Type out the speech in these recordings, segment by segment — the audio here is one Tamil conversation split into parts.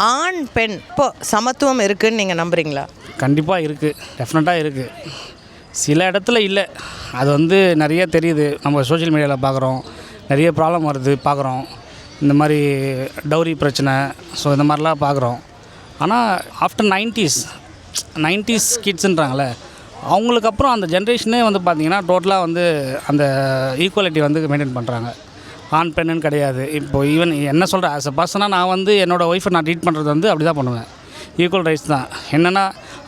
ஆண் பெண் இப்போ சமத்துவம் இருக்குதுன்னு நீங்கள் நம்புறீங்களா? கண்டிப்பாக இருக்குது, டெஃபினட்டாக இருக்குது. சில இடத்துல இல்லை, அது வந்து நிறைய தெரியுது. நம்ம சோஷியல் மீடியாவில் பார்க்குறோம், நிறைய ப்ராப்ளம் வருது பார்க்குறோம். இந்த மாதிரி டவுரி பிரச்சனை, ஸோ இந்த மாதிரிலாம் பார்க்குறோம். ஆனால் ஆஃப்டர் 90s கிட்ஸுன்றாங்களே, அவங்களுக்கு அப்புறம் அந்த ஜென்ரேஷனே வந்து பார்த்திங்கன்னா டோட்டலாக வந்து அந்த ஈக்குவாலிட்டி வந்து மெயின்டைன் பண்ணுறாங்க. ஆண் பெண்ணுன்னு கிடையாது. இப்போது ஈவன் என்ன சொல்கிறேன், ஆஸ் அ பர்சனாக நான் வந்து என்னோடய ஒய்ஃபை நான் ட்ரீட் பண்ணுறது வந்து அப்படி தான் பண்ணுவேன். ஈக்குவல் ரைட்ஸ் தான். என்னென்னா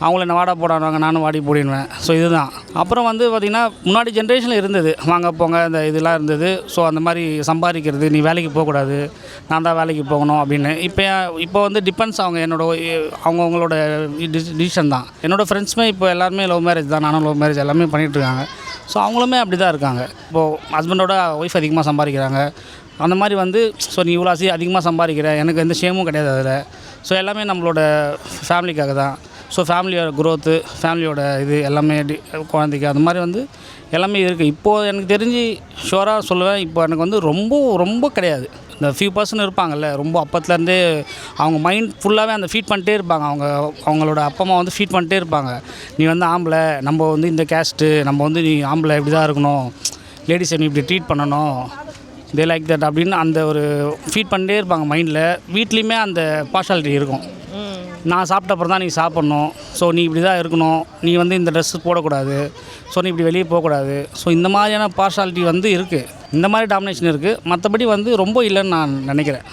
அவங்கள என்ன வாடா போடாடுவாங்க, நானும் வாடி போடிடுவேன். ஸோ இதுதான். அப்புறம் வந்து பார்த்திங்கன்னா முன்னாடி ஜென்ரேஷனில் இருந்தது, வாங்க போங்க இந்த இதெல்லாம் இருந்தது. ஸோ அந்த மாதிரி சம்பாதிக்கிறது, நீ வேலைக்கு போகக்கூடாது, நான் தான் வேலைக்கு போகணும் அப்படின்னு. இப்போ வந்து டிபெண்ட்ஸ் அவங்கவுங்களோட டிசிஷன் தான். என்னோடய ஃப்ரெண்ட்ஸுமே இப்போ எல்லாருமே லவ் மேரேஜ் தான், நானும் லவ் மேரேஜ் எல்லாமே பண்ணிகிட்ருக்காங்க. ஸோ அவங்களுமே அப்படி தான் இருக்காங்க. இப்போது ஹஸ்பண்டோட ஒய்ஃப் அதிகமாக சம்பாதிக்கிறாங்க. அந்த மாதிரி வந்து ஸோ நீ இவ்வளோ அதிகமாக சம்பாதிக்கிற, எனக்கு எந்த ஷேமும் கிடையாது அதில். ஸோ எல்லாமே நம்மளோட ஃபேமிலிக்காக தான். ஸோ ஃபேமிலியோட க்ரோத்து, ஃபேமிலியோட இது எல்லாமே குழந்தைக்கு அது மாதிரி வந்து எல்லாமே இருக்குது. இப்போது எனக்கு தெரிஞ்சு ஷுவராக சொல்லுவேன், இப்போ எனக்கு வந்து ரொம்ப கிடையாது. இந்த ஃபியூ பர்சன்ட் இருப்பாங்கல்ல, ரொம்ப அப்பத்துலேருந்தே அவங்க மைண்ட் ஃபுல்லாகவே அந்த ஃபீட் பண்ணிட்டே இருப்பாங்க. அவங்களோட அப்பா அம்மா வந்து ஃபீட் பண்ணிட்டே இருப்பாங்க. நீ வந்து ஆம்பளை, நம்ம வந்து இந்த கேஸ்ட்டு, நம்ம வந்து நீ ஆம்பளை இப்படி தான் இருக்கணும், லேடிஸை நீ இப்படி ட்ரீட் பண்ணணும், தே லைக் தட் அப்படின்னு அந்த ஒரு ஃபீட் பண்ணிட்டே இருப்பாங்க மைண்டில். வீட்லேயுமே அந்த பார்ஷாலிட்டி இருக்கும். நான் சாப்பிட்ட அப்புறம் தான் நீ சாப்பிட்ணும், ஸோ நீ இப்படி தான் இருக்கணும், நீ வந்து இந்த ட்ரெஸ்ஸு போடக்கூடாது, ஸோ நீ இப்படி வெளியே போகக்கூடாது. ஸோ இந்த மாதிரியான பார்ஷாலிட்டி வந்து இருக்குது. இந்த மாதிரி டாமினேஷன் இருக்குது. மற்றபடி வந்து ரொம்ப இல்லைன்னு நான் நினைக்கிறேன்.